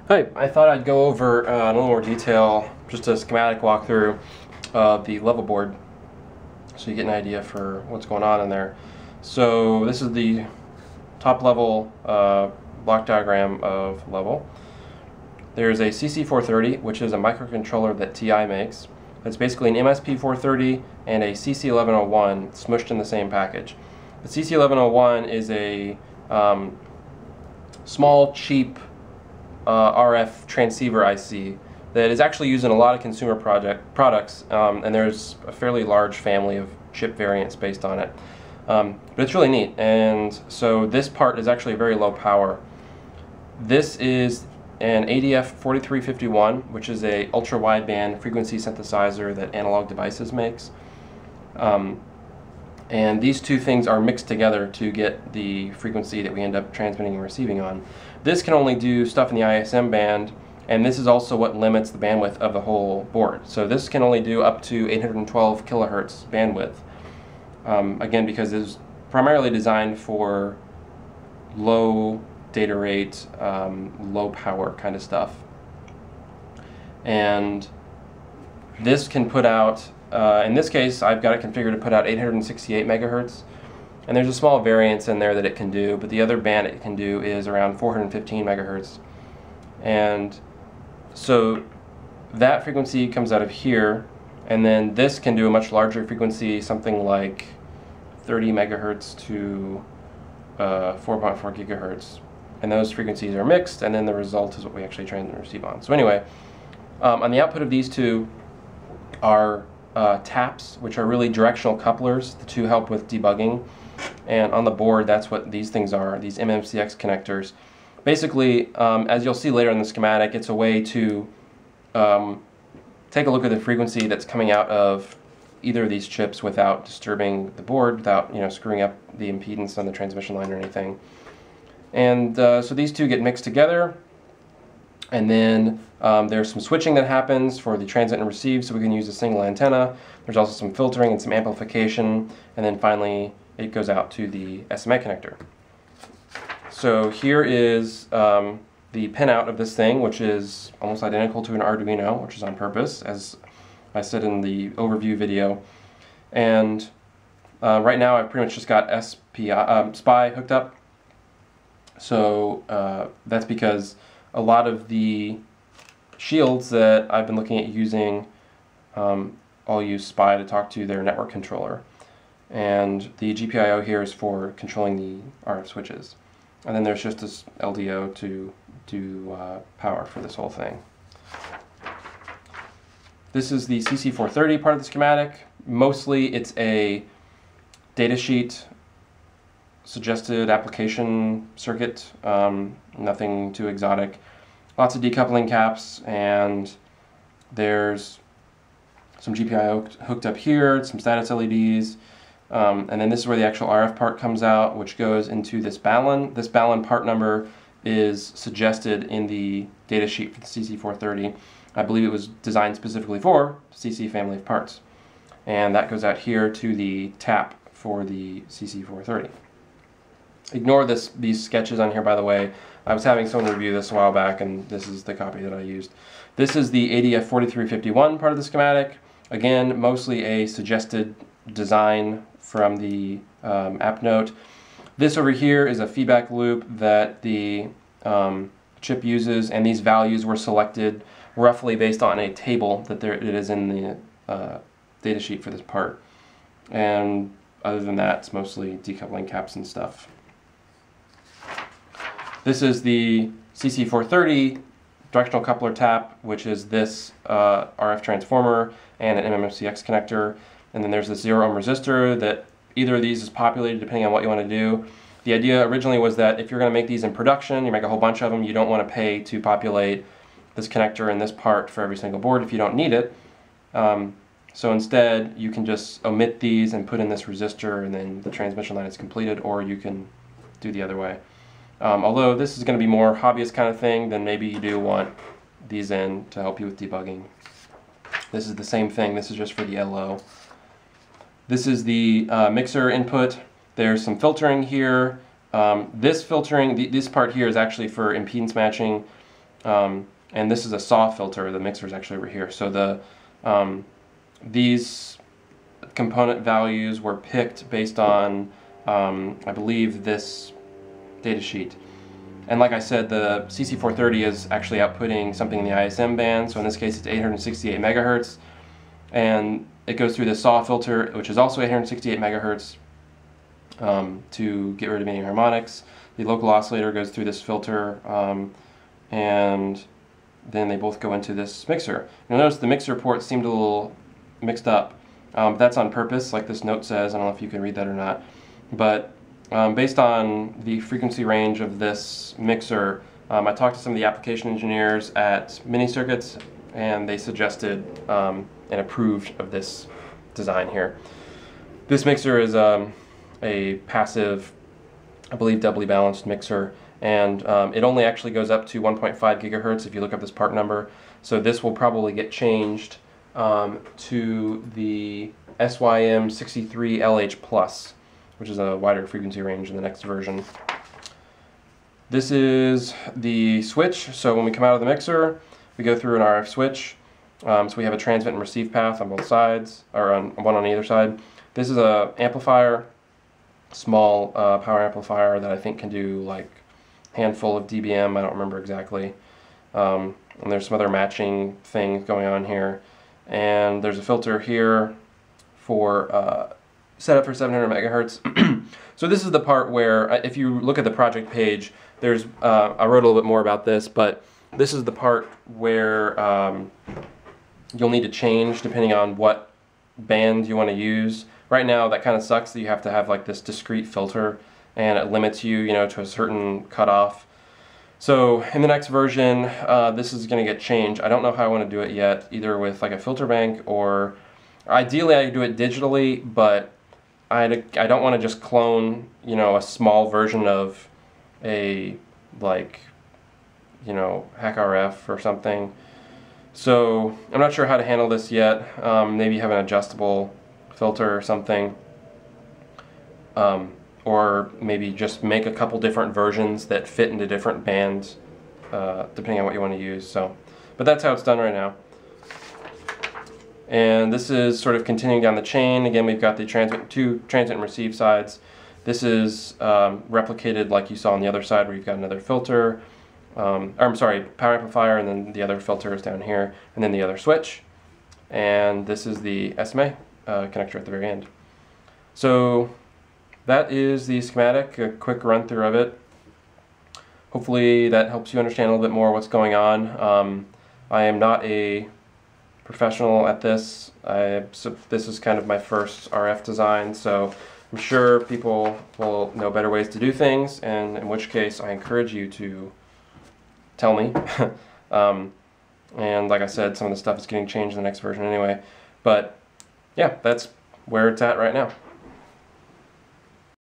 Hi, I thought I'd go over in a little more detail, just a schematic walkthrough of the level board so you get an idea for what's going on in there. So this is the top level block diagram of level. There's a CC430, which is a microcontroller that TI makes. It's basically an MSP430 and a CC1101 smushed in the same package. The CC1101 is a small, cheap RF transceiver IC that is actually used in a lot of consumer products, and there's a fairly large family of chip variants based on it. But it's really neat, and so this part is actually very low power. This is an ADF4351, which is a ultra-wideband frequency synthesizer that Analog Devices makes. And these two things are mixed together to get the frequency that we end up transmitting and receiving on. This can only do stuff in the ISM band, and this is also what limits the bandwidth of the whole board. So this can only do up to 812 kilohertz bandwidth. Again, because it's primarily designed for low data rate, low power kind of stuff. And this can put out, in this case, I've got it configured to put out 868 megahertz. And there's a small variance in there that it can do, but the other band it can do is around 415 megahertz. And so that frequency comes out of here, and then this can do a much larger frequency, something like 30 megahertz to 4.4 gigahertz. And those frequencies are mixed, and then the result is what we actually transmit and receive on. So anyway, on the output of these two are taps, which are really directional couplers. The two help with debugging. And on the board, that's what these things are, these MMCX connectors. Basically, as you'll see later in the schematic, it's a way to take a look at the frequency that's coming out of either of these chips without disturbing the board, without screwing up the impedance on the transmission line or anything. And so these two get mixed together, and then there's some switching that happens for the transmit and receive, so we can use a single antenna. There's also some filtering and some amplification, and then finally it goes out to the SMA connector. So here is the pinout of this thing, which is almost identical to an Arduino, which is on purpose, as I said in the overview video. And right now I've pretty much just got SPI hooked up. So that's because a lot of the shields that I've been looking at using all use SPI to talk to their network controller. And the GPIO here is for controlling the RF switches. And then there's just this LDO to do power for this whole thing. This is the CC430 part of the schematic. Mostly it's a datasheet suggested application circuit, nothing too exotic. Lots of decoupling caps, and there's some GPIO hooked up here, some status LEDs. And then this is where the actual RF part comes out, which goes into this balun. This balun part number is suggested in the datasheet for the CC430. I believe it was designed specifically for CC family of parts. And that goes out here to the tap for the CC430. Ignore these sketches on here, by the way. I was having someone review this a while back, and this is the copy that I used. This is the ADF4351 part of the schematic. Again, mostly a suggested design from the app note. This over here is a feedback loop that the chip uses, and these values were selected roughly based on a table that it is in the data sheet for this part. And other than that, it's mostly decoupling caps and stuff. This is the CC430 directional coupler tap, which is this RF transformer and an MMCX connector. And then there's this 0 ohm resistor that either of these is populated depending on what you want to do. The idea originally was that if you're going to make these in production, you make a whole bunch of them, you don't want to pay to populate this connector and this part for every single board if you don't need it. So instead, you can just omit these and put in this resistor, and then the transmission line is completed, or you can do the other way. Although this is going to be more hobbyist kind of thing, then maybe you do want these in to help you with debugging. This is the same thing. This is just for the LO. This is the mixer input. There's some filtering here. This filtering, this part here is actually for impedance matching. and this is a SAW filter. The mixer is actually over here. So these component values were picked based on, I believe, this data sheet. And like I said, the CC430 is actually outputting something in the ISM band, so in this case it's 868 megahertz, and it goes through the SAW filter, which is also 868 megahertz, to get rid of any harmonics. The local oscillator goes through this filter, and then they both go into this mixer. You'll notice the mixer ports seemed a little mixed up. That's on purpose, like this note says. I don't know if you can read that or not, but based on the frequency range of this mixer, I talked to some of the application engineers at Mini Circuits, and they suggested and approved of this design here. This mixer is a passive, I believe, doubly balanced mixer, and it only actually goes up to 1.5 gigahertz if you look up this part number. So this will probably get changed to the SYM63LH Plus, which is a wider frequency range in the next version. This is the switch. So when we come out of the mixer, we go through an RF switch. So we have a transmit and receive path on both sides, or one on either side. This is a amplifier, small power amplifier that I think can do like handful of dBm. I don't remember exactly. And there's some other matching things going on here. And there's a filter here for set up for 700 megahertz. So this is the part where, if you look at the project page, there's I wrote a little bit more about this, but this is the part where you'll need to change depending on what band you want to use. Right now, that kind of sucks that you have to have like this discrete filter, and it limits you, to a certain cutoff. So in the next version, this is going to get changed. I don't know how I want to do it yet, either with like a filter bank, or ideally I do it digitally, but I don't want to just clone, a small version of a, like, HackRF or something. So I'm not sure how to handle this yet. Maybe have an adjustable filter or something. Or maybe just make a couple different versions that fit into different bands, depending on what you want to use. But that's how it's done right now. And this is sort of continuing down the chain. Again, we've got the two transmit and receive sides. This is replicated like you saw on the other side, where you've got another filter, I'm sorry, power amplifier, and then the other filter is down here, and then the other switch. And this is the SMA connector at the very end. So that is the schematic, a quick run through of it. Hopefully that helps you understand a little bit more what's going on. I am not a professional at this. So this is kind of my first RF design, so I'm sure people will know better ways to do things, and in which case I encourage you to tell me. And like I said, some of the stuff is getting changed in the next version anyway. But yeah, that's where it's at right now.